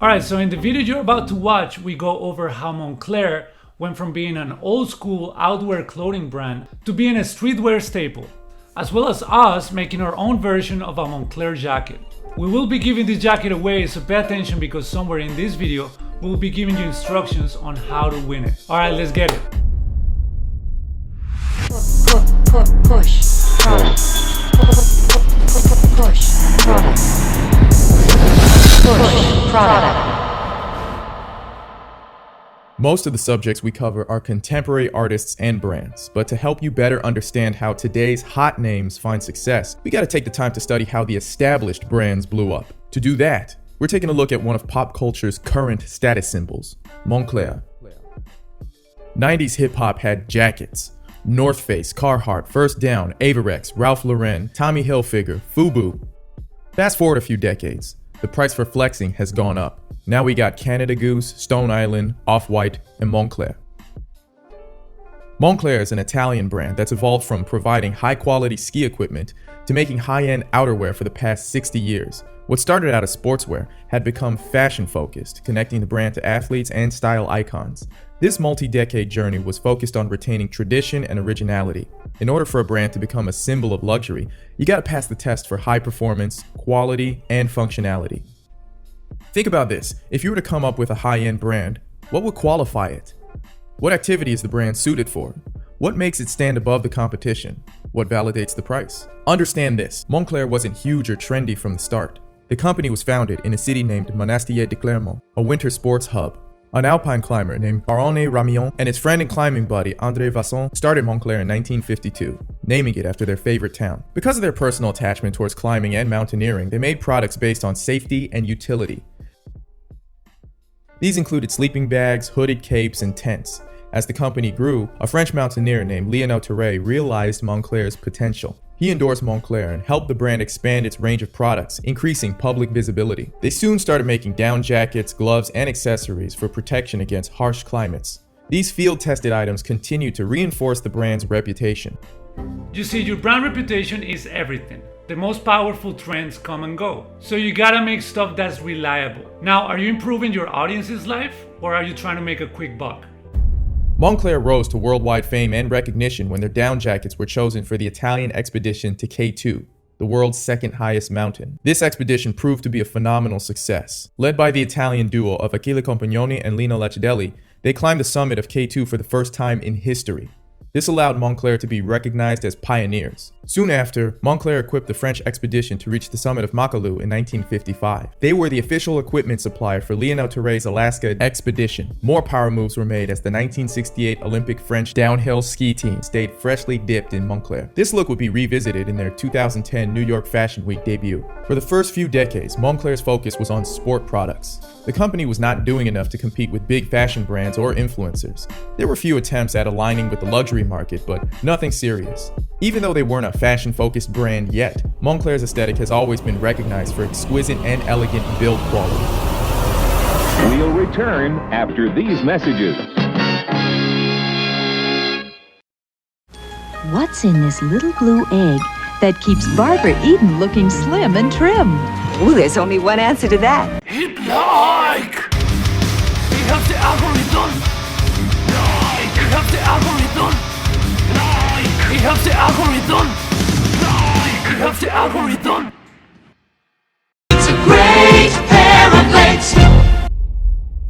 Alright, so in the video you're about to watch, we go over how Moncler went from being an old school outdoor clothing brand to being a streetwear staple, as well as us making our own version of a Moncler jacket. We will be giving this jacket away, so pay attention because somewhere in this video we will be giving you instructions on how to win it. Alright, let's get it. Push product. Push product. Push product. Most of the subjects we cover are contemporary artists and brands, but to help you better understand how today's hot names find success, we gotta take the time to study how the established brands blew up. To do that, we're taking a look at one of pop culture's current status symbols, Moncler. 90s hip-hop had jackets. North Face, Carhartt, First Down, Averex, Ralph Lauren, Tommy Hilfiger, FUBU. Fast forward a few decades, the price for flexing has gone up. Now we got Canada Goose, Stone Island, Off-White, and Moncler. Moncler is an Italian brand that's evolved from providing high-quality ski equipment to making high-end outerwear for the past 60 years. What started out as sportswear had become fashion-focused, connecting the brand to athletes and style icons. This multi-decade journey was focused on retaining tradition and originality. In order for a brand to become a symbol of luxury, you gotta pass the test for high performance, quality, and functionality. Think about this. If you were to come up with a high-end brand, what would qualify it? What activity is the brand suited for? What makes it stand above the competition? What validates the price? Understand this, Moncler wasn't huge or trendy from the start. The company was founded in a city named Monastir de Clermont, a winter sports hub. An alpine climber named Baron Ramillon and his friend and climbing buddy André Vasson started Moncler in 1952, naming it after their favorite town. Because of their personal attachment towards climbing and mountaineering, they made products based on safety and utility. These included sleeping bags, hooded capes, and tents. As the company grew, a French mountaineer named Lino Lacedelli realized Moncler's potential. He endorsed Moncler and helped the brand expand its range of products, increasing public visibility. They soon started making down jackets, gloves, and accessories for protection against harsh climates. These field-tested items continue to reinforce the brand's reputation. You see, your brand reputation is everything. The most powerful trends come and go. So you gotta make stuff that's reliable. Now, are you improving your audience's life, or are you trying to make a quick buck? Moncler rose to worldwide fame and recognition when their down jackets were chosen for the Italian expedition to K2, the world's second highest mountain. This expedition proved to be a phenomenal success. Led by the Italian duo of Achille Compagnoni and Lino Lacedelli, they climbed the summit of K2 for the first time in history. This allowed Moncler to be recognized as pioneers. Soon after, Moncler equipped the French expedition to reach the summit of Makalu in 1955. They were the official equipment supplier for Lionel Terre's Alaska expedition. More power moves were made as the 1968 Olympic French downhill ski team stayed freshly dipped in Moncler. This look would be revisited in their 2010 New York Fashion Week debut. For the first few decades, Moncler's focus was on sport products. The company was not doing enough to compete with big fashion brands or influencers. There were few attempts at aligning with the luxury market, but nothing serious. Even though they weren't a fashion-focused brand yet, Moncler's aesthetic has always been recognized for exquisite and elegant build quality. We'll return after these messages. What's in this little blue egg that keeps Barbara Eden looking slim and trim? Ooh, there's only one answer to that. Hit like! We have the algorithm! We have the algorithm! We have the algorithm! We have the algorithm! It's a great pair of legs.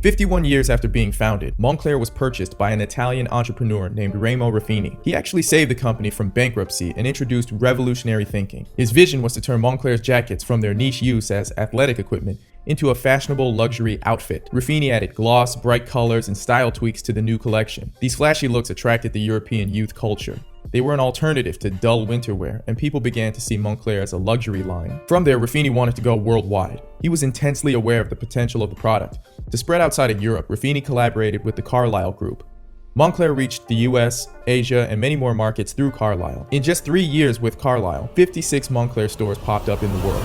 51 years after being founded, Moncler was purchased by an Italian entrepreneur named Remo Ruffini. He actually saved the company from bankruptcy and introduced revolutionary thinking. His vision was to turn Moncler's jackets from their niche use as athletic equipment into a fashionable luxury outfit. Ruffini added gloss, bright colors, and style tweaks to the new collection. These flashy looks attracted the European youth culture. They were an alternative to dull winter wear, and people began to see Moncler as a luxury line. From there, Ruffini wanted to go worldwide. He was intensely aware of the potential of the product. To spread outside of Europe, Ruffini collaborated with the Carlyle Group. Moncler reached the US, Asia, and many more markets through Carlyle. In just 3 years with Carlyle, 56 Moncler stores popped up in the world.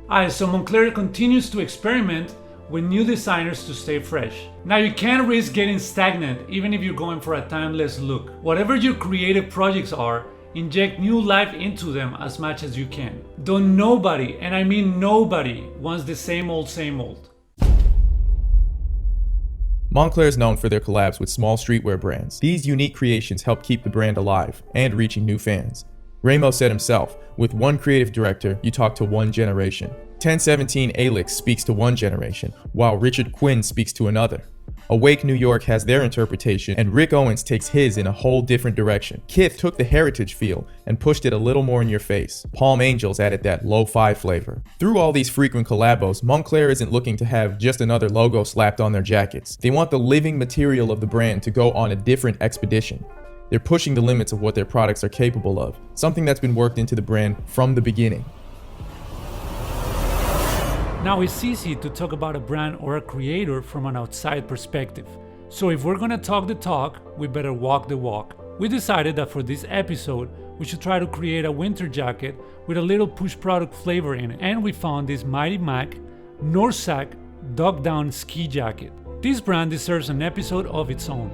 Alright, so Moncler continues to experiment with new designers to stay fresh. Now you can't risk getting stagnant even if you're going for a timeless look. Whatever your creative projects are, Inject new life into them as much as you can. Though nobody, and I mean nobody, wants the same old, same old. Moncler is known for their collabs with small streetwear brands. These unique creations help keep the brand alive and reaching new fans. Ramo said himself, with one creative director, you talk to one generation. 1017 Alix speaks to one generation, while Richard Quinn speaks to another. Awake New York has their interpretation, and Rick Owens takes his in a whole different direction. Kith took the heritage feel and pushed it a little more in your face. Palm Angels added that lo-fi flavor. Through all these frequent collabos, Moncler isn't looking to have just another logo slapped on their jackets. They want the living material of the brand to go on a different expedition. They're pushing the limits of what their products are capable of, something that's been worked into the brand from the beginning. Now it's easy to talk about a brand or a creator from an outside perspective. So if we're gonna talk the talk, we better walk the walk. We decided that for this episode, we should try to create a winter jacket with a little push product flavor in it. And we found this Mighty Mac Norsak Dog Down ski jacket. This brand deserves an episode of its own.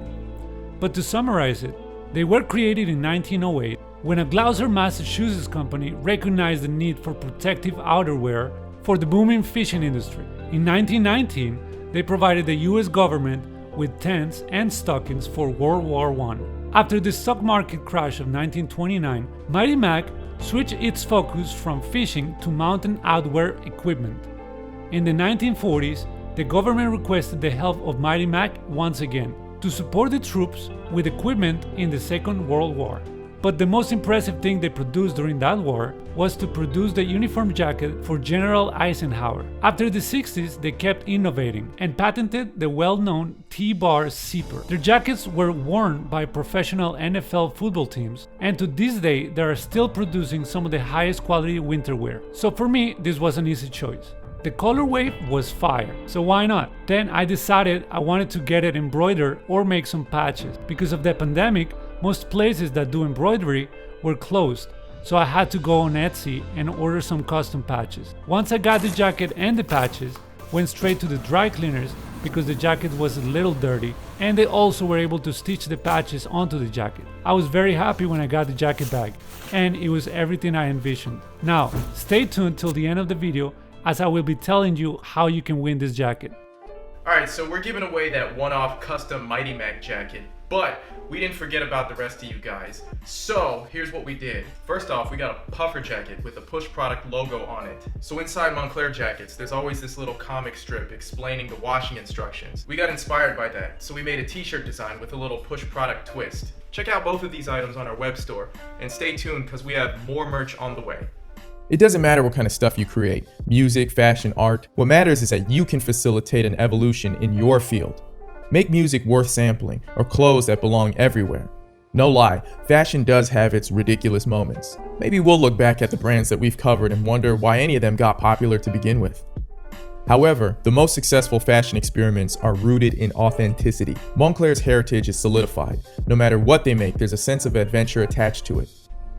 But to summarize it, they were created in 1908 when a Gloucester, Massachusetts company recognized the need for protective outerwear for the booming fishing industry. In 1919, they provided the US government with tents and stockings for World War I. After the stock market crash of 1929, Mighty Mac switched its focus from fishing to mountain outwear equipment. In the 1940s, the government requested the help of Mighty Mac once again to support the troops with equipment in the Second World War. But the most impressive thing they produced during that war was to produce the uniform jacket for General Eisenhower. After the 60s, they kept innovating and patented the well-known T-bar zipper. Their jackets were worn by professional NFL football teams, and to this day, they are still producing some of the highest quality winter wear. So for me, this was an easy choice. The colorway was fire, so why not? Then I decided I wanted to get it embroidered or make some patches. Because of the pandemic, most places that do embroidery were closed, so I had to go on Etsy and order some custom patches. Once I got the jacket and the patches, went straight to the dry cleaners because the jacket was a little dirty, and they also were able to stitch the patches onto the jacket. I was very happy when I got the jacket back, and it was everything I envisioned. Now, stay tuned till the end of the video as I will be telling you how you can win this jacket. Alright, so we're giving away that one-off custom Mighty Mac jacket, but we didn't forget about the rest of you guys. So here's what we did. First off, we got a puffer jacket with a push product logo on it. So inside Moncler jackets, there's always this little comic strip explaining the washing instructions. We got inspired by that, so we made a t-shirt design with a little push product twist. Check out both of these items on our web store, and stay tuned because we have more merch on the way. It doesn't matter what kind of stuff you create, music, fashion, art. What matters is that you can facilitate an evolution in your field. Make music worth sampling, or clothes that belong everywhere. No lie, fashion does have its ridiculous moments. Maybe we'll look back at the brands that we've covered and wonder why any of them got popular to begin with. However, the most successful fashion experiments are rooted in authenticity. Moncler's heritage is solidified. No matter what they make, there's a sense of adventure attached to it.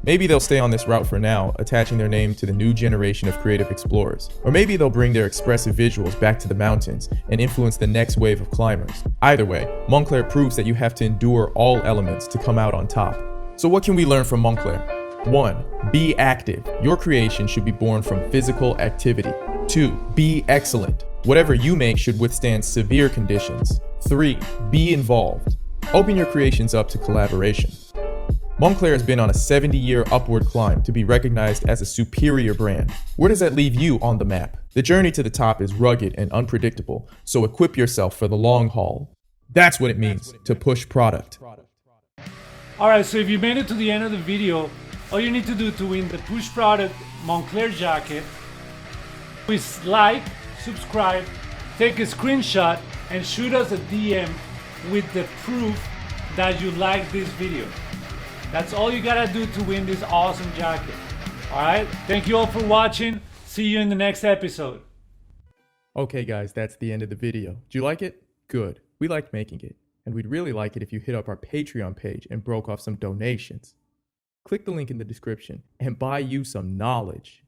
Maybe they'll stay on this route for now, attaching their name to the new generation of creative explorers. Or maybe they'll bring their expressive visuals back to the mountains and influence the next wave of climbers. Either way, Moncler proves that you have to endure all elements to come out on top. So what can we learn from Moncler? 1. Be active. Your creation should be born from physical activity. 2. Be excellent. Whatever you make should withstand severe conditions. 3. Be involved. Open your creations up to collaboration. Moncler has been on a 70-year upward climb to be recognized as a superior brand. Where does that leave you on the map? The journey to the top is rugged and unpredictable, so equip yourself for the long haul. That's what it means to push product. Alright, so if you made it to the end of the video, all you need to do to win the push product Moncler jacket is like, subscribe, take a screenshot, and shoot us a DM with the proof that you like this video. That's all you gotta do to win this awesome jacket. Alright, thank you all for watching. See you in the next episode. Okay guys, that's the end of the video. Do you like it? Good. We liked making it. And we'd really like it if you hit up our Patreon page and broke off some donations. Click the link in the description and buy you some knowledge.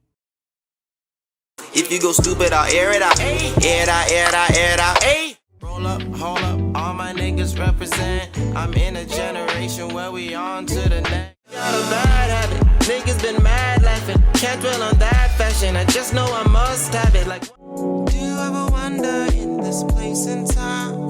If you go stupid, I'll air it out. Air it out, air it out, air it out. Ay. Roll up, hold up, all my niggas represent. I'm in a generation where we on to the next. Not a bad habit. Niggas been mad laughing. Can't dwell on that fashion. I just know I must have it. Like, do you ever wonder in this place and time?